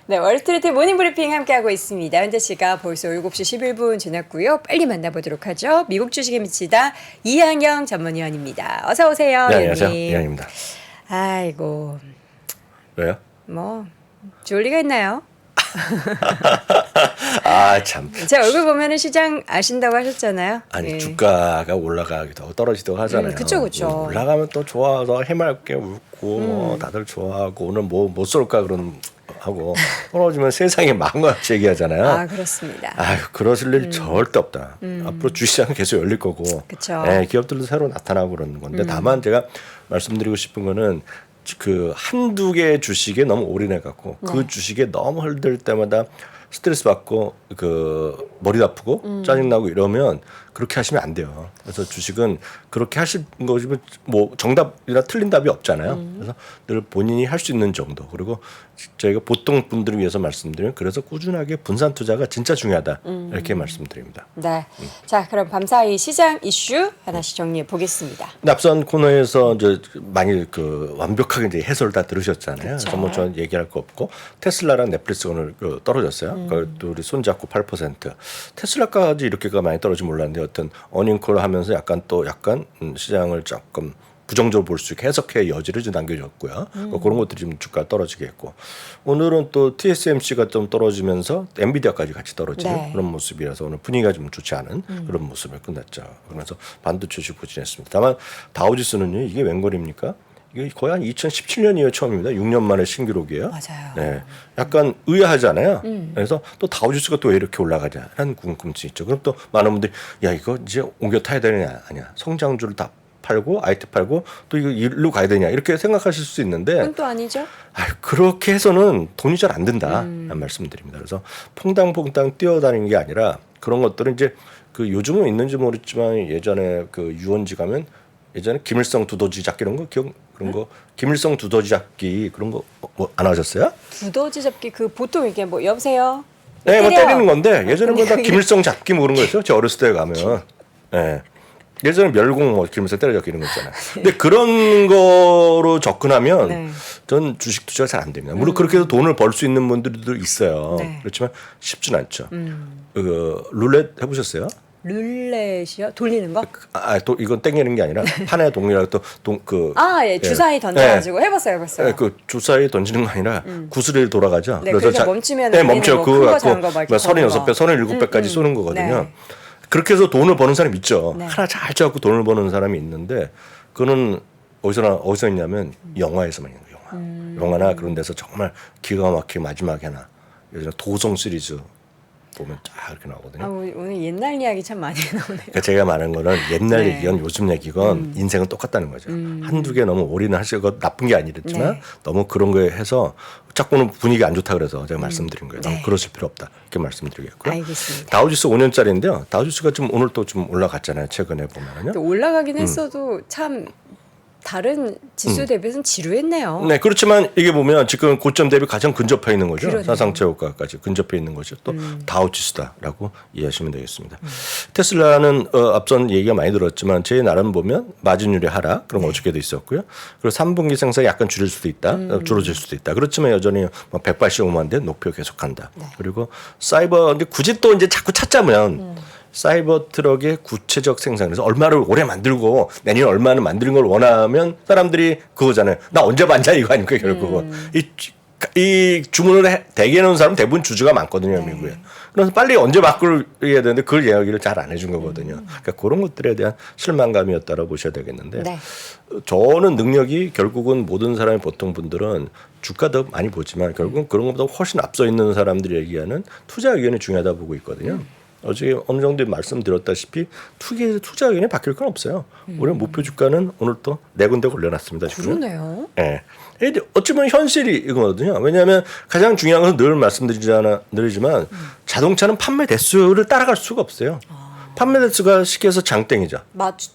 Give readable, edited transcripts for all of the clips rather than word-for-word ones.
네, 월스트리트 모닝브리핑 함께하고 있습니다. 현재 시각 벌써 7시 11분 지났고요. 빨리 만나보도록 하죠. 미국 주식에 미치다 이항영 전문위원입니다. 어서 오세요. 네, 안녕하세요. 위원님. 이항입니다. 아이고, 왜요? 뭐 좋을 리가 있나요? 아 참. 제 얼굴 보면은 시장 아신다고 하셨잖아요. 아니 예. 주가가 올라가기도 하고 떨어지기도 하잖아요. 그쵸. 올라가면 또 좋아서 해맑게 웃고 다들 좋아하고 오늘 뭐 못 쏠까 그런 하고 떨어지면 세상에 망같이 얘기하잖아요. 아, 그렇습니다. 아유 그러실 일 절대 없다. 앞으로 주시장은 계속 열릴 거고, 그쵸. 기업들도 새로 나타나고 그러는 건데 다만 제가 말씀드리고 싶은 거는 그 한두 개의 주식에 너무 올인해 갖고 그 주식에 너무 흘들 때마다 스트레스 받고 그 머리 아프고 짜증 나고 이러면 그렇게 하시면 안 돼요. 그래서 주식은 그렇게 하실 거지만 뭐 정답이나 틀린 답이 없잖아요. 그래서 늘 본인이 할 수 있는 정도. 그리고 저희가 보통 분들을 위해서 말씀드리면 그래서 꾸준하게 분산 투자가 진짜 중요하다 이렇게 말씀드립니다. 네. 자, 그럼 밤사이 시장 이슈 하나씩 정리해 보겠습니다. 앞선 코너에서 이제 많이 그 완벽하게 이제 해설 다 들으셨잖아요. 그쵸. 그래서 뭐 저는 얘기할 거 없고 테슬라랑 넷플릭스 오늘 떨어졌어요. 그것도 우리 손잡고 8%. 테슬라까지 이렇게가 많이 떨어지면 몰랐는데 어떤 어닝콜 하면서 약간 시장을 조금 부정적으로 볼 수 있게 해석의 여지를 좀 남겨줬고요. 그런 것들이 좀 주가 떨어지게 했고 오늘은 또 TSMC가 좀 떨어지면서 엔비디아까지 같이 떨어지는 네. 그런 모습이라서 오늘 분위기가 좀 좋지 않은 그런 모습을 끝냈죠. 그래서 반도체 주식 부진했습니다. 다만 다우지수는요 이게 웬걸입니까? 이게 거의 한 2017년 이후 처음입니다. 6년 만에 신기록이에요. 맞아요. 네, 약간 의아하잖아요. 그래서 또 다우지수가 또 왜 이렇게 올라가냐라는 궁금증이 있죠. 그럼 또 많은 분들이 야 이거 이제 옮겨 타야 되느냐 아니야 성장주를 다 팔고 IT 팔고 또 이거 일로 가야 되냐 이렇게 생각하실 수 있는데 그건 또 아니죠? 그렇게 해서는 돈이 잘 안 든다라는 말씀드립니다. 그래서 퐁당퐁당 뛰어다니는 게 아니라 그런 것들은 이제 그 요즘은 있는지 모르겠지만 예전에 그 유원지 가면 예전에 김일성 두더지 잡기 이런 거 그런 거 김일성 두더지 잡기 그런 거 뭐 안 하셨어요? 두더지 잡기 그 보통 이게 뭐 여보세요? 네, 뭐 때려. 때리는 건데 예전에 뭐 다 그냥 김일성 잡기 뭐 그런 거였어요. 제 어렸을 때 가면. 네. 예전에 멸공 뭐 김일성 때려잡기 이런 거 있잖아요. 근데 그런 거로 접근하면 네. 전 주식 투자가 잘 안 됩니다. 물론 그렇게 해서 돈을 벌 수 있는 분들도 있어요. 네. 그렇지만 쉽진 않죠. 그 룰렛 해보셨어요? 룰렛이요? 돌리는 거? 또 이건 땡기는 게 아니라 판에 동이라고 또그 아, 예, 주사위 던져가지고 해봤어요. 그 주사위 던지는 거 아니라 구슬이 돌아가죠. 네, 그래서 멈추면 멈춰 뭐 그거 큰거 갖고 작은 거 막 이렇게 36배, 37배까지 쏘는 거거든요. 네. 그렇게 해서 돈을 버는 사람이 있죠. 네. 하나 잘 잡고 돈을 버는 사람이 있는데 그거는 어디서 있냐면 영화에서만 있는 거예요. 영화나 그런 데서 정말 기가 막히게 마지막에 하나 예전에 도성 시리즈 보면 쫙 이렇게 나오거든요. 아, 오늘 옛날 이야기 참 많이 나오네요. 그러니까 제가 말하는 거는 옛날 네. 얘기건 요즘 얘기건 인생은 똑같다는 거죠. 한두 개 너무 올인을 하시고 나쁜 게 아니랬지만 네. 너무 그런 거에 해서 자꾸는 분위기 안 좋다 그래서 제가 말씀드린 거예요. 너무 네. 그러실 필요 없다. 이렇게 말씀드리겠고요. 알겠습니다. 다우지수 5년짜리인데요. 다우지수가 좀 오늘 또 좀 올라갔잖아요. 최근에 보면은요. 또 올라가긴 했어도 참 다른 지수 대비해서는 지루했네요. 네, 그렇지만 이게 보면 지금 고점 대비 가장 근접해 있는 거죠. 그러네요. 사상체호가까지 근접해 있는 것이 또 다우지수다라고 이해하시면 되겠습니다. 테슬라는 앞선 얘기가 많이 들었지만 제 나름 보면 마진율의 하락 그런 거 어저께도 있었고요. 그리고 3분기 생산이 약간 줄일 수도 있다, 줄어질 수도 있다. 그렇지만 여전히 뭐 185만 대 목표 계속한다. 그리고 사이버 이제 굳이 또 이제 자꾸 찾자면. 사이버 트럭의 구체적 생산, 그래서 얼마를 오래 만들고 내년 얼마는 만드는 걸 원하면 사람들이 그거잖아요. 나 언제 반자 이거 아닙니까 결국은. 이 주문을 대기 해놓은 사람 대부분 주주가 많거든요, 미국에. 그래서 빨리 언제 바꾸어야 되는데 그걸 이야기를 잘 안 해준 거거든요. 그러니까 그런 것들에 대한 실망감이었다고 보셔야 되겠는데 네. 저는 능력이 결국은 모든 사람이 보통 분들은 주가도 많이 보지만 결국은 그런 것보다 훨씬 앞서 있는 사람들이 얘기하는 투자 의견이 중요하다 보고 있거든요. 어제 어느 정도 말씀드렸다시피 투자 의견이 바뀔 건 없어요. 우리 목표 주가는 오늘 또 네 군데 올려놨습니다. 지금. 그러네요. 예. 어찌 보면 현실이 이거거든요. 왜냐하면 가장 중요한 것은 늘 말씀드리지만 자동차는 판매 대수를 따라갈 수가 없어요. 판매 대수가 쉽게 해서 장땡이죠.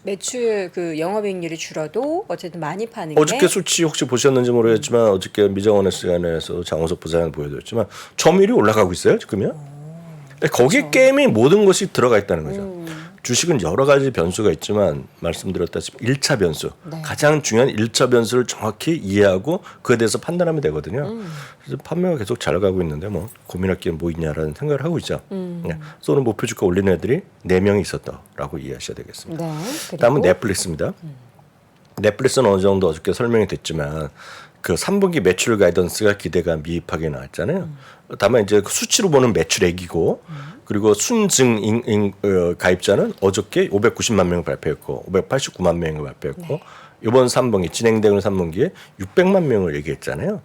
매출 그 영업이익률이 줄어도 어쨌든 많이 파는 어저께 게 수치 혹시 보셨는지 모르겠지만 어저께 미정원의 시간에서 장원석 부사장 보여드렸지만 점유율이 올라가고 있어요 지금요. 거기에 게임이 모든 것이 들어가 있다는 거죠. 주식은 여러 가지 변수가 있지만 말씀드렸다시피 1차 변수, 네. 가장 중요한 1차 변수를 정확히 이해하고 그에 대해서 판단하면 되거든요. 그래서 판매가 계속 잘 가고 있는데 뭐 고민할 게 뭐 있냐라는 생각을 하고 있죠. 그래서 오늘 목표 주가 올리는 애들이 4명이 있었다라고 이해하셔야 되겠습니다. 네. 다음은 넷플릭스입니다. 넷플릭스는 어느 정도 어저께 설명이 됐지만 그 3분기 매출 가이던스가 기대가 미흡하게 나왔잖아요. 다만 이제 그 수치로 보는 매출액이고 그리고 순증 가입자는 어저께 590만 명을 발표했고 589만 명을 발표했고 이번 3분기 진행되는 3분기에 600만 명을 얘기했잖아요.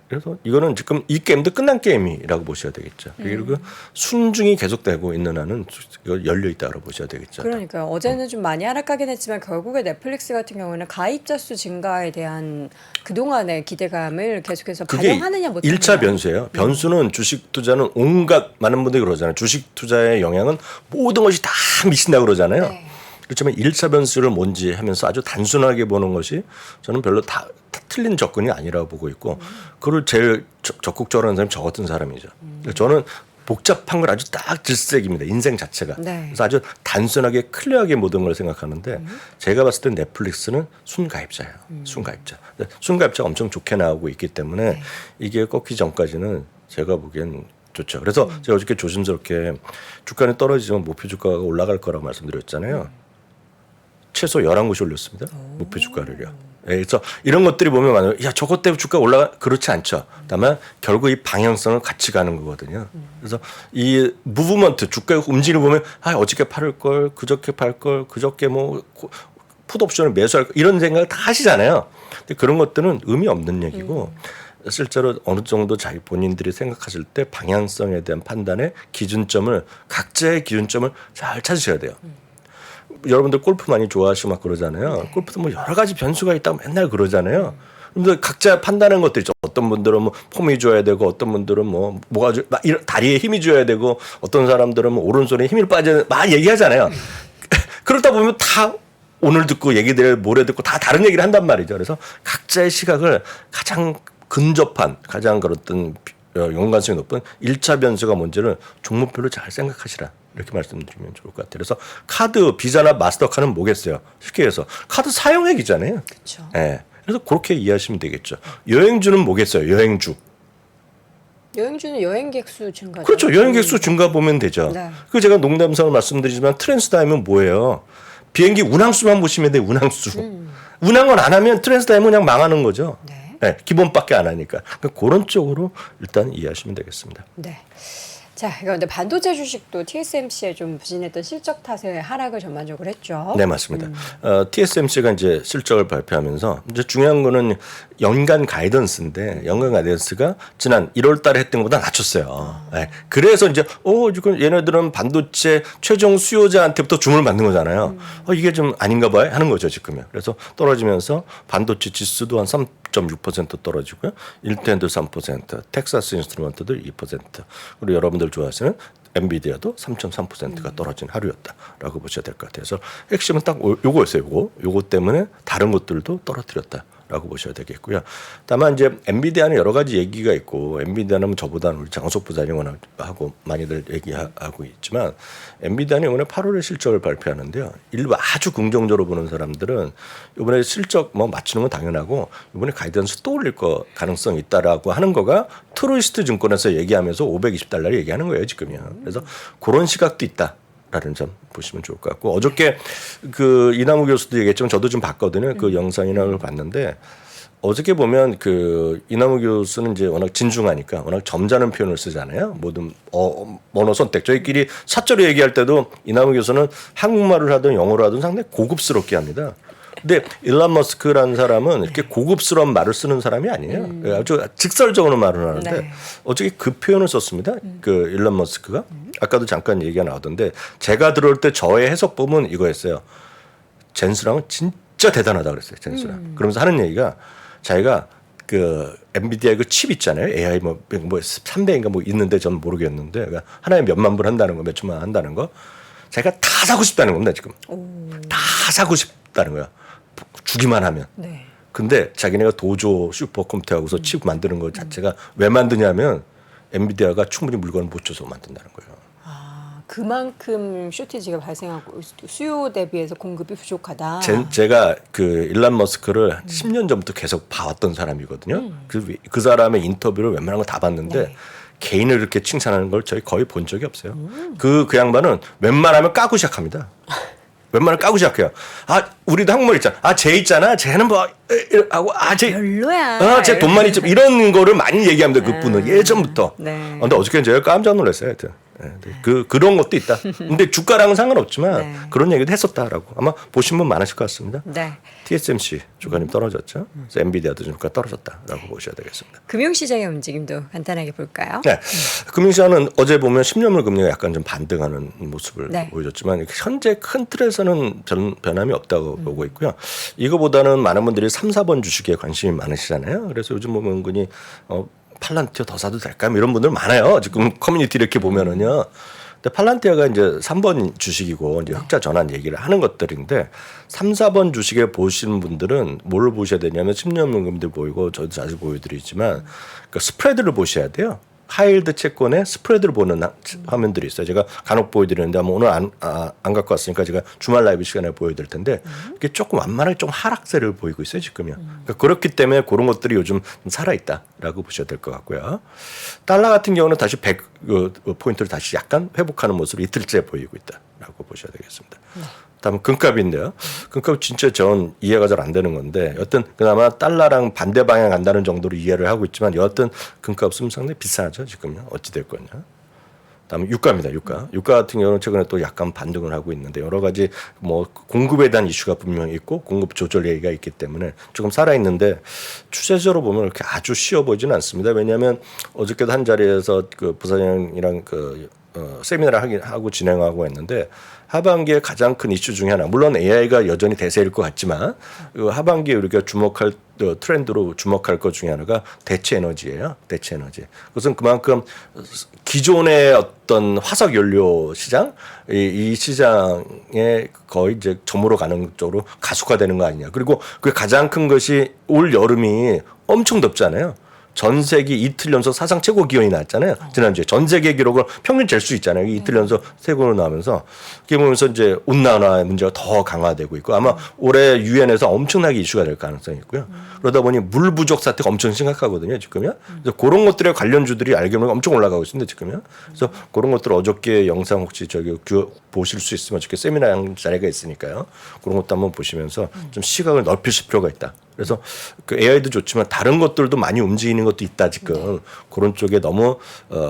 그래서 이거는 지금 이 게임도 끝난 게임이라고 보셔야 되겠죠. 그리고 순증이 계속되고 있는 한은 이거 열려 있다고 보셔야 되겠죠. 그러니까요. 어제는 좀 많이 하락하긴 했지만 결국에 넷플릭스 같은 경우는 가입자 수 증가에 대한 그동안의 기대감을 계속해서 그게 반영하느냐 못하느냐. 1차 변수예요. 변수는 주식 투자는 온갖 많은 분들이 그러잖아요. 주식 투자의 영향은 모든 것이 다 미친다고 그러잖아요. 네. 그렇지만 1차 변수를 뭔지 하면서 아주 단순하게 보는 것이 저는 별로 다 틀린 접근이 아니라고 보고 있고 그걸 제일 적극적으로 하는 사람이 저 같은 사람이죠. 저는 복잡한 걸 아주 딱 질색입니다. 인생 자체가. 네. 그래서 아주 단순하게 클리어하게 모든 걸 생각하는데 제가 봤을 때 넷플릭스는 순가입자예요. 순가입자. 순가입자가 엄청 좋게 나오고 있기 때문에 이게 꺾기 전까지는 제가 보기엔 좋죠. 그래서 제가 어저께 조심스럽게 주가는 떨어지지만 목표 주가가 올라갈 거라고 말씀드렸잖아요. 최소 11곳이 올렸습니다. 목표 주가를요. 예, 그래서 이런 것들이 보면 많아요. 야, 저것 때문에 주가 올라가 그렇지 않죠. 다만 결국 이 방향성을 같이 가는 거거든요. 그래서 이 무브먼트 주가의 움직임을 보면 아, 어저께 팔을 걸, 그저께 팔 걸, 그저께 뭐 풋옵션을 매수할 걸 이런 생각을 다 하시잖아요. 근데 그런 것들은 의미 없는 얘기고 실제로 어느 정도 자기 본인들이 생각하실 때 방향성에 대한 판단의 기준점을 각자의 기준점을 잘 찾으셔야 돼요. 여러분들 골프 많이 좋아하시고 막 그러잖아요. 네. 골프도 뭐 여러 가지 변수가 있다고 맨날 그러잖아요. 근데 각자 판단하는 것도 있죠. 어떤 분들은 뭐 폼이 줘야 되고 어떤 분들은 뭐 뭐가 이런 다리에 힘이 줘야 되고 어떤 사람들은 뭐 오른손에 힘이 빠져 많이 얘기하잖아요. 그러다 보면 다 오늘 듣고 얘기들 모레 듣고 다 다른 얘기를 한단 말이죠. 그래서 각자의 시각을 가장 근접한 가장 그런 연관성이 높은 1차 변수가 뭔지를 종목별로 잘 생각하시라. 이렇게 말씀드리면 좋을 것 같아요. 그래서 카드, 비자나 마스터카드는 뭐겠어요? 쉽게 해서 카드 사용액이잖아요. 그렇죠. 예. 그래서 그렇게 이해하시면 되겠죠. 여행주는 뭐겠어요? 여행주. 여행주는 여행객 수 증가. 그렇죠. 여행객 수 증가 보면 되죠. 네. 그 제가 농담성을 말씀드리지만 트랜스타임은 뭐예요? 비행기 운항수만 보시면 돼요. 운항수. 운항을 안 하면 트랜스타임은 그냥 망하는 거죠. 네. 네, 기본밖에 안 하니까. 그러니까 그런 쪽으로 일단 이해하시면 되겠습니다. 네. 자, 그런데 반도체 주식도 TSMC에 좀 부진했던 실적 탓에 하락을 전반적으로 했죠. 네, 맞습니다. TSMC가 이제 실적을 발표하면서 이제 중요한 거는 연간 가이던스인데 연간 가이던스가 지난 1월 달에 했던 것보다 낮췄어요. 네. 그래서 이제 지금 얘네들은 반도체 최종 수요자한테부터 주문을 받는 거잖아요. 이게 좀 아닌가 봐요 하는 거죠, 지금은. 그래서 떨어지면서 반도체 지수도 한 3.6% 떨어지고요. 일텐도 3%, 텍사스 인스트루먼트도 2%. 그리고 여러분들 좋아하시는 엔비디아도 3.3%가 떨어진 하루였다라고 보셔야 될 것 같아요. 그래서 핵심은 딱 요거였어요. 요거 때문에 다른 것들도 떨어뜨렸다라고 보셔야 되겠고요. 다만 이제 엔비디아는 여러 가지 얘기가 있고 엔비디아는 저보다는 우리 장석 부장이 하고 많이들 얘기하고 있지만 엔비디아는 이번에 8월에 실적을 발표하는데요. 일부 아주 긍정적으로 보는 사람들은 이번에 실적 뭐 맞추는 건 당연하고 이번에 가이던스 또 올릴 거 가능성이 있다라고 하는 거가 트루이스트 증권에서 얘기하면서 $520 얘기하는 거예요, 지금이요. 그래서 그런 시각도 있다. 라는 점 보시면 좋을 것 같고 어저께 그 이남우 교수도 얘기했지만 저도 좀 봤거든요. 그 영상이나 걸 봤는데 어저께 보면 그 이남우 교수는 이제 워낙 진중하니까 워낙 점잖은 표현을 쓰잖아요. 모든 언어 선택. 저희끼리 사적으로 얘기할 때도 이남우 교수는 한국말을 하든 영어를 하든 상당히 고급스럽게 합니다. 근데 일론 머스크라는 사람은 이렇게 고급스러운 말을 쓰는 사람이 아니에요. 아주 직설적으로 말을 하는데 네. 어저께 그 표현을 썼습니다. 그 일론 머스크가 아까도 잠깐 얘기가 나오던데 제가 들어올 때 저의 해석법은 이거였어요. 젠스랑은 진짜 대단하다 그랬어요. 젠스랑. 그러면서 하는 얘기가 자기가 그 엔비디아의 그 칩 있잖아요. AI 뭐 3대인가 뭐 있는데 저는 모르겠는데 그러니까 하나에 몇만 불 한다는 거, 몇 천만 한다는 거. 자기가 다 사고 싶다는 겁니다. 지금. 다 사고 싶다는 거야. 주기만 하면. 네. 근데 자기네가 도조 슈퍼컴퓨터하고서 칩 만드는 것 자체가 왜 만드냐면 엔비디아가 충분히 물건을 못 줘서 만든다는 거예요. 그만큼 쇼티지가 발생하고 수요 대비해서 공급이 부족하다. 제가 그 일론 머스크를 10년 전부터 계속 봐왔던 사람이거든요. 그 사람의 인터뷰를 웬만한 거 다 봤는데 네. 개인을 이렇게 칭찬하는 걸 저희 거의 본 적이 없어요. 그 양반은 웬만하면 까고 시작합니다. 웬만하면 까고 시작해요. 우리도 한국말 있잖아. 쟤 있잖아. 쟤는 뭐 하고 쟤 별로야. 쟤 돈 많이 좀 이런 거를 많이 얘기합니다. 그분은 예전부터. 네. 근데 어저께 제가 깜짝 놀랐어요. 하여튼. 그런 것도 있다. 근데 주가랑은 상관없지만 네. 그런 얘기도 했었다라고. 아마 보신 분 많으실 것 같습니다. 네. TSMC 주가님 떨어졌죠. 그래서 엔비디아도 주가 떨어졌다라고 보셔야 되겠습니다. 금융시장의 움직임도 간단하게 볼까요? 네. 금융시장은 어제 보면 10년물 금리가 약간 좀 반등하는 모습을 네. 보여줬지만 현재 큰 틀에서는 변함이 없다고 보고 있고요. 이거보다는 많은 분들이 3, 4번 주식에 관심이 많으시잖아요. 그래서 요즘 보면 은근히 팔란티어 더 사도 될까? 이런 분들 많아요. 지금 커뮤니티 이렇게 보면은요. 근데 팔란티어가 이제 3번 주식이고 이제 흑자 전환 얘기를 하는 것들인데 3, 4번 주식에 보시는 분들은 뭘 보셔야 되냐면 10년 금리도 보이고 저도 자주 보여드리지만 그러니까 스프레드를 보셔야 돼요. 하이힐드 채권의 스프레드를 보는 화면들이 있어요. 제가 간혹 보여드리는데 오늘 안 갖고 왔으니까 제가 주말 라이브 시간에 보여드릴 텐데 이게 조금 완만하게 좀 하락세를 보이고 있어요 지금요. 그러니까 그렇기 때문에 그런 것들이 요즘 좀 살아있다라고 보셔야 될 것 같고요. 달러 같은 경우는 다시 100포인트를 다시 약간 회복하는 모습을 이틀째 보이고 있다라고 보셔야 되겠습니다. 다음은 금값인데요. 금값 진짜 전 이해가 잘 안 되는 건데 여튼 그나마 달러랑 반대 방향 간다는 정도로 이해를 하고 있지만 여하튼 금값은 상당히 비싸죠 지금요. 어찌 될 거냐. 다음에 유가입니다. 유가 같은 경우는 최근에 또 약간 반등을 하고 있는데 여러 가지 뭐 공급에 대한 이슈가 분명히 있고 공급 조절 얘기가 있기 때문에 조금 살아 있는데 추세적으로 보면 이렇게 아주 쉬워 보이지는 않습니다. 왜냐하면 어저께도 한 자리에서 그 부사장이랑 세미나를 하고 진행하고 했는데 하반기에 가장 큰 이슈 중에 하나 물론 AI가 여전히 대세일 것 같지만 하반기에 우리가 주목할 트렌드로 주목할 것 중에 하나가 대체 에너지예요. 대체 에너지. 그것은 그만큼 기존의 어떤 화석 연료 시장 이 시장에 거의 이제 점으로 가는 쪽으로 가속화되는 거 아니냐. 그리고 그 가장 큰 것이 올 여름이 엄청 덥잖아요. 전 세계 이틀 연속 사상 최고 기온이 나왔잖아요. 지난주에 전 세계 기록을 평균 잴 수 있잖아요. 이틀 연속 최고로 나오면서 그게 보면서 이제 온난화의 문제가 더 강화되고 있고 아마 올해 유엔에서 엄청나게 이슈가 될 가능성이 있고요. 그러다 보니 물 부족 사태가 엄청 심각하거든요. 지금요. 그래서 그런 것들의 관련주들이 알게 보면 엄청 올라가고 있습니다. 지금요. 그래서 그런 것들 어저께 영상 혹시 보실 수 있으면 어저께 세미나 자리가 있으니까요. 그런 것도 한번 보시면서 좀 시각을 넓히실 필요가 있다. 그래서 그 AI도 좋지만 다른 것들도 많이 움직이는 것도 있다 지금. 그런 쪽에 너무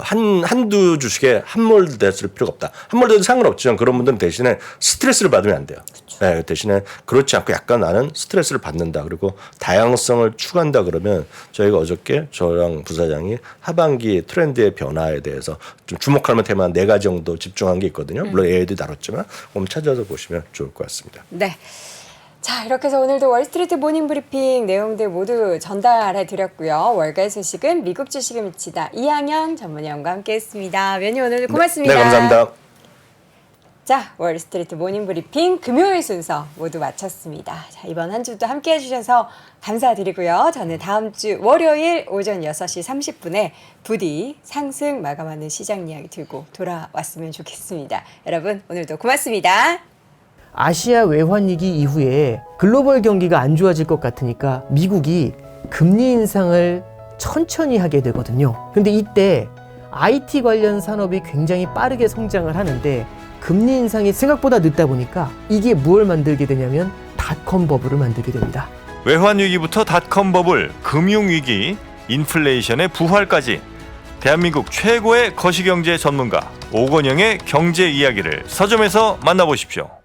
한두 주식에 함몰됐을 필요가 없다. 함몰돼도 상관없지만 그런 분들은 대신에 스트레스를 받으면 안 돼요. 네, 대신에 그렇지 않고 약간 나는 스트레스를 받는다. 그리고 다양성을 추구한다 그러면 저희가 어저께 저랑 부사장이 하반기 트렌드의 변화에 대해서 좀 주목할 테마 4가지 정도 집중한 게 있거든요. 물론 AI도 다뤘지만 한번 찾아서 보시면 좋을 것 같습니다. 네. 자, 이렇게 해서 오늘도 월스트리트 모닝 브리핑 내용들 모두 전달해 드렸고요. 월가의 소식은 미국 주식에 미치다 이항영 전문위원과 함께했습니다. 위원님 오늘 고맙습니다. 네, 감사합니다. 자, 월스트리트 모닝 브리핑 금요일 순서 모두 마쳤습니다. 자, 이번 한 주도 함께 해주셔서 감사드리고요. 저는 다음 주 월요일 오전 6시 30분에 부디 상승 마감하는 시장 이야기 들고 돌아왔으면 좋겠습니다. 여러분 오늘도 고맙습니다. 아시아 외환위기 이후에 글로벌 경기가 안 좋아질 것 같으니까 미국이 금리 인상을 천천히 하게 되거든요. 근데 이때 IT 관련 산업이 굉장히 빠르게 성장을 하는데 금리 인상이 생각보다 늦다 보니까 이게 무엇을 만들게 되냐면 닷컴 버블을 만들게 됩니다. 외환위기부터 닷컴 버블, 금융위기, 인플레이션의 부활까지 대한민국 최고의 거시경제 전문가 오건영의 경제 이야기를 서점에서 만나보십시오.